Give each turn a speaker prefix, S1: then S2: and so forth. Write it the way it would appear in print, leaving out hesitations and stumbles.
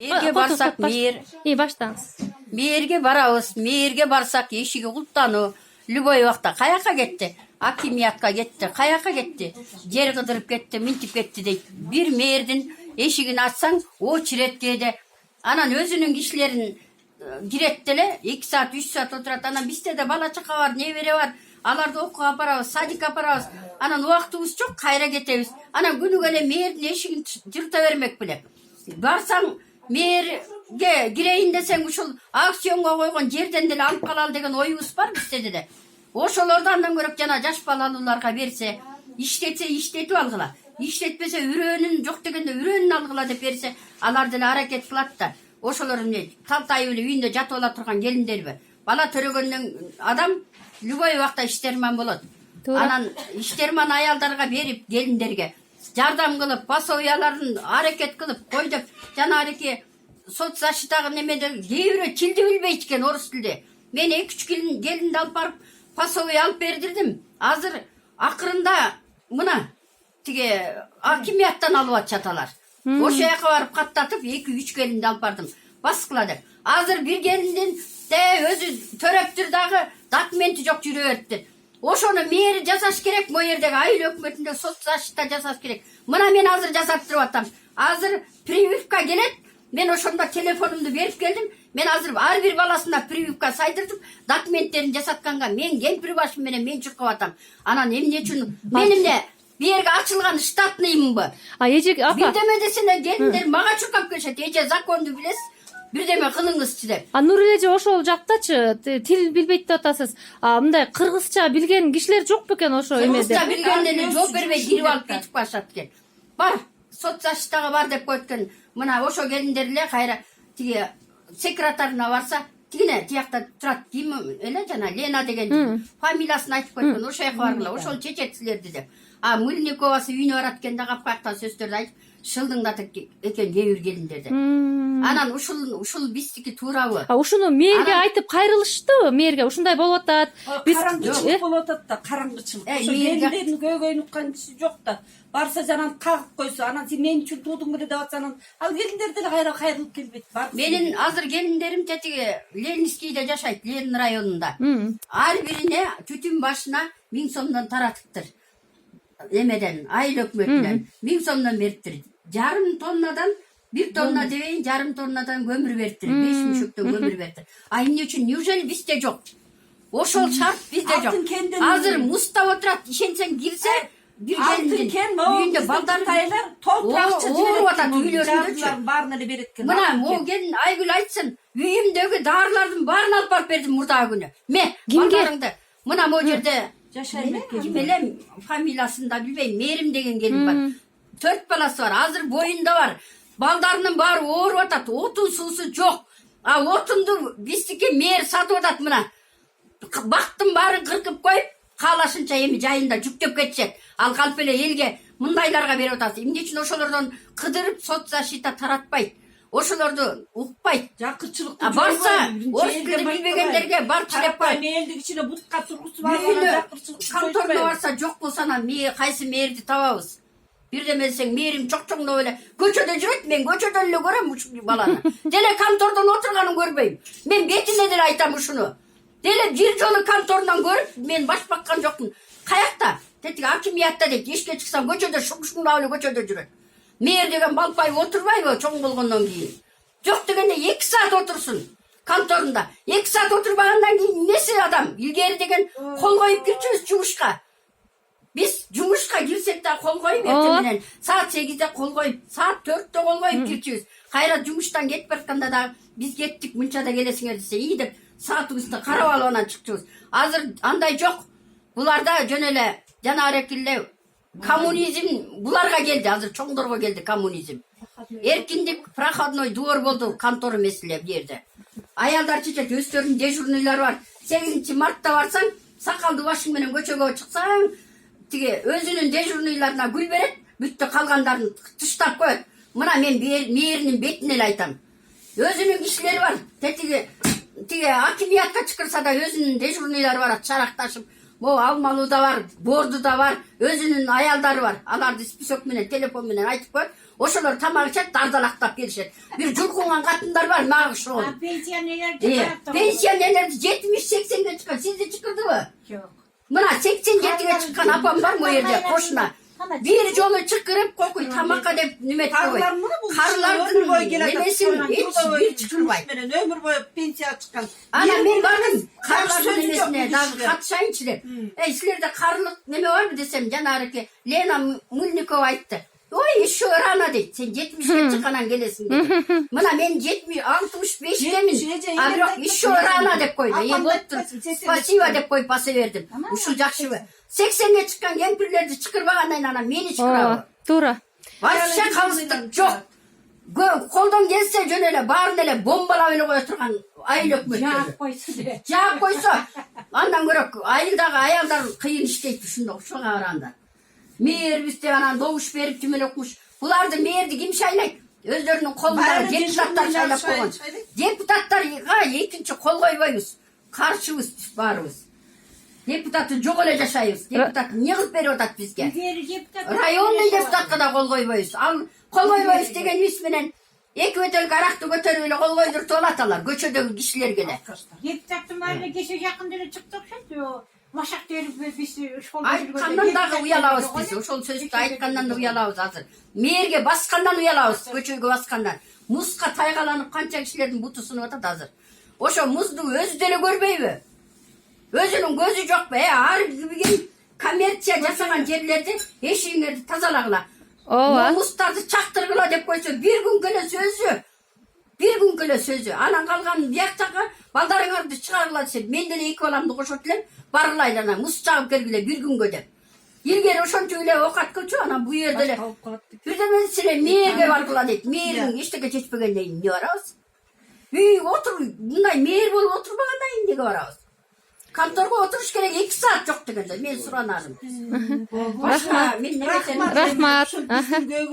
S1: Мээрге барсак мээр.
S2: Баштаңыз.
S1: Мээрге барабыз. Мээрге барсак эшиги култануу. Любой убакта каяка кетти? Акимиятка кетти. Каяка кетти? Жер кыдырып кетти, минтип кетти дейт. Бир мээрдин эшигин ачсаң, очередь кээде. Анан өзүнүн кишилерин кирет деле 2 саат, 3 саат отурат. Анан бизде да бала чака бар, небере бар. Аларды окууга апарабыз, садикке апарабыз. Анан убактыбыз жок, кайра кетебиз. Анан күнүгө эле мээрдин эшигин жырта бермек беле. Барсаң мээрге кирейин десең ушул аукционго койгон жерден деле алып калалы деген оюбуз бар бизде деле. Ошолорду андан көрөп жана жаш балалууларга берсе, иштетсе иштетип алгыла. Иштетпесе үрөөнүн жок дегенде үрөөнүн алгыла деп берсе, алар деле аракет кылат да. Ошолор эмне талтайып эле үйүндө жатып ала турган келиндерби? Бала төрөгөндөн адам любой убакта иштерман болот. Анан иштерман аялдарга берип, келиндерге жардам кылып, басояларын аракет кылып, кой деп жанагы соцзащитага немеде кээ бирөө тилди билбейт экен, орус тилде. Мен 2-3 келинди алып барып, пасовый алып бердирдим. Азыр акырында мына тиге акимияттан алып атышат алар. Ошо жака барып каттатып 2-3 келинди алып бардым. Баскыла деп. Азыр бир келиндин өзү төрөптүр дагы документи жок жүрө берипти. Ошону мэри жасаш керек, могу жердеги айыл өкмөтүндө соцзащита жасаш керек. Мына мен азыр жасаттырып атам. Азыр прививка келет. Мен ошондо телефонумду берип келдим. Мен азыр ар бир баласына прививка сайдыртып, документтерин жасатканга мен кемпир башым менен мен чуркап атам. Анан эмне үчүн мен эмне берге ачылган штатныймынбы?
S2: Эже апа.
S1: Бирдеме десене келиндер мага чуркап келишет. Эже законду билесиз? Бирдеме кылыңызчы деп.
S2: Нур эже ошол жактачы тил билбейт деп атасыз. Мындай кыргызча билген кишилер жок бекен ошо эмеде?
S1: Кыргызча билген эле жооп бербей кирип алып кетип калышат экен. Бар, соцзащитага бар деп койткен. Мына ошо келиндер эле кайра тиги секретарына барса, тигине тиякта турат ким эле жана Лена деген фамилиясын айтып койгон. Ошо жака баргыла, ошол чечет силерди деп. Мыльниковасы үйүнө барат экен да капкакта сөздөрдү айтып, шылдыңдатып экен кээ бир келиндерди. Анан ушул биздики туурабы?
S2: Ушуну мэрге айтып кайрылыштыбы? Мэрге ушундай болуп атат.
S3: Караңгычылык болуп атат да, караңгычылык. Ошо келиндердин көйгөйүн укканчысы жок да. Барса жанан кагып койсо, анан сен мен үчүн туудуң беле деп атсаң, ал келиндер деле кайра кайрылып келбейт.
S1: Менин азыр келиндерим тетиги Ленинскийде жашайт, Ленин районунда. Ар бирине түтүн башына 1000 сомдон таратыптыр. Эмеден, айыл өкмөтүнөн 1000 сомдон бериптир. Жарым тоннадан 1 тонна дебейин, жарым тоннадан көмүр бериптир. 5 мүшөктөн көмүр бериптир. Эмне үчүн? Неужели бизде жок? Ошол шарт бизде жок. Азыр мустап отурат, ишенсең кирсе, бир келиндин үйүндө балдартайлар толтуракчы ооруп атат үйлөрүндө
S3: баарын эле берет экен.
S1: Мына могу келин Айгүл айтсын, үйүмдөгү дарылардын баарын алып барып бердим мурдагы күнү. Балдарыңды мына могу жерде ким эле фамилиясын да билбейм, Мерим деген келин бар. 4 баласы бар, азыр боюнда бар. Балдарынын баары ооруп атат, отун суусу жок. Отунду биздики мэр сатып атат мына. Бактын баарын кыркып коюп, каалашынча эми жайында жүктөп кетишет. Ал калп эле элге мындайларга берип атасыз. Эмне үчүн ошолордон кыдырып соцзащита таратпайт? Ошолорду укпайт.
S3: Жакырчылыкты
S1: барса, орус тилин билбегендерге барчы деп коет.
S3: Мээлдик ичине бутка тургузуп алган жакырчылык.
S1: Контордо барса жок болсо анан кайсы мээрди табабыз? Бирдеме десең, мээрим чокчоңдоп эле көчөдө жүрөт, мен көчөдөн эле көрөм ушул баланы. Деле контордон отурганын көрбөйм. Мен бетине деле айтам ушуну. Деле бир жолу конторунан көрүп, мен баш баккан жокмун. Каякта? Тетиги акимиятта дейт, ишке чыксам көчөдө шуңшуңдап эле көчөдө жүрөт. Мэр деген балпай отурбайбы чоң болгондон кийин? Жок дегенде 2 саат отурсун конторунда. 2 саат отурбагандан кийин эмнеси адам? Илгери деген кол коюп кирчүбүз жумушка. Биз жумушка кирсек да кол коюп эртең менен саат 8де кол коюп, саат 4дө кол коюп кирчүбүз. Кайра жумуштан кетип баратканда да биз кеттик, мынчада келесиңер десе, ии деп саатыбызды карап алып анан чыкчубуз. Азыр андай жок. Буларда жөн эле жанагы эле коммунизм буларга келди, азыр чоңдорго келди коммунизм. Эркиндик проходной двор болду, контор эмес эле бу жерде. Аялдар чечет, өздөрүнүн дежурныйлары бар. 8-мартта барсаң, сакалды башың менен көчөгө чыксаң, тиги өзүнүн дежурныйларына гүл берет, бүттү калгандарын тыштап коет. Мына мен мээринин бетине эле айтам. Өзүнүн кишилери бар. Тиги акимиятка чакырса да өзүнүн дежурныйлары барат, чаракташып, Mo Almalı da var, Bordu da var, özünün ayaldары var. Alardı spesok menen, telefon menen aytıp koyup, oşolor tamak içet, dardalaktap gelişet. Bir julkungan katınlar var, mağış ol.
S4: Pensiyonerler
S1: Pensiyonerler 70-80'ge çıkan, sizde çıkırdı mı?
S4: Yok.
S1: Mına 87'ge çıkan apam var mı o yerde, koşuna. Bir yolu çıkırıp kokuy tamaka dep nimet koy. Karılardın nemesin hiç çıkırmay.
S3: Ömür boyu pensiya çıkan.
S1: Ana ben vardım karılardın nemesine daha katşayın çiler. Sizlerde karılık neme var mı desem canarı ki Lena Mulnikova ayttı. Oy şu öğrana deydi. Sen 70'e çıkanan gelesin dedi. Mına ben 65 demin. Abi yok iş öğrana dep koydu. Spasiva dep koyup bası verdim. Uşul jakşıvı. 80'e çıkan kempirlerdi çıkır bağandan ana meni çıkırava.
S2: Тура.
S1: Başka kalsızlık çok. Koldan gelse jönele bağırın ele bombala öyle koya turgan aylık mı?
S4: Yağ koysun diye.
S1: Cevap koysa. Andan göre ayıldağı ayallar kıyın işteydi şunda şu aranda. Meğer bizde anan doğuş verip tümel okumuş. Bular da meğerdi kim şaylak. Özlerinin kolları deputatlar şaylak koyun. Deputatlar ikinci kol koybayız. Karşımız varız. Deputatı çok öyle yaşayız. Deputat ne kılıp veriyor bizge? Rayonun deputatı da kol koybayız. Kol koybayız degen isminen. Ek ötel karakta götürüyle kol koydur dolatalar. Göçödeki kişiler gele.
S4: Deputatın var geçe yakında çıktık şimdi o. Maşak derip biz
S1: Aytkandan dağı uyalağız biz. Oşol sözde aytkandan da uyalağız hazır. Meğerge baskandan uyalağız. Göçöge baskandan. Muzka taygalanıp kança kişilerin butusunu otat hazır. Oşo muzdu özleri görmeybi. Özünün gözü yok be. Ağır gibi gelip komersiya jasagan yerlerde eşiğinlerdi tazalagıla.
S2: Ova.
S1: Muztardı çaktırgıla dep koysa bir gün gele sözü. Bir gün gele sözü. Anan kalgan diyaktaka baldarın ardı çıkarıla dese. Mendele iki olamdı koşotlen. Barılaylana muz çağıp gelgile bir gün gödep. Yirgeri oşon tüyle okat kılçı ana bu yerde. Bir de ben size meğerge vargıla deyip. Meğerin işte geçeçpegen deyin ne varaz. Otur bunday meğer bolup oturmagandayım ne varaz. Kantorga oturuş gerek 2 saat yok degende. Men suranarım. Başka men neme
S2: Rahmat.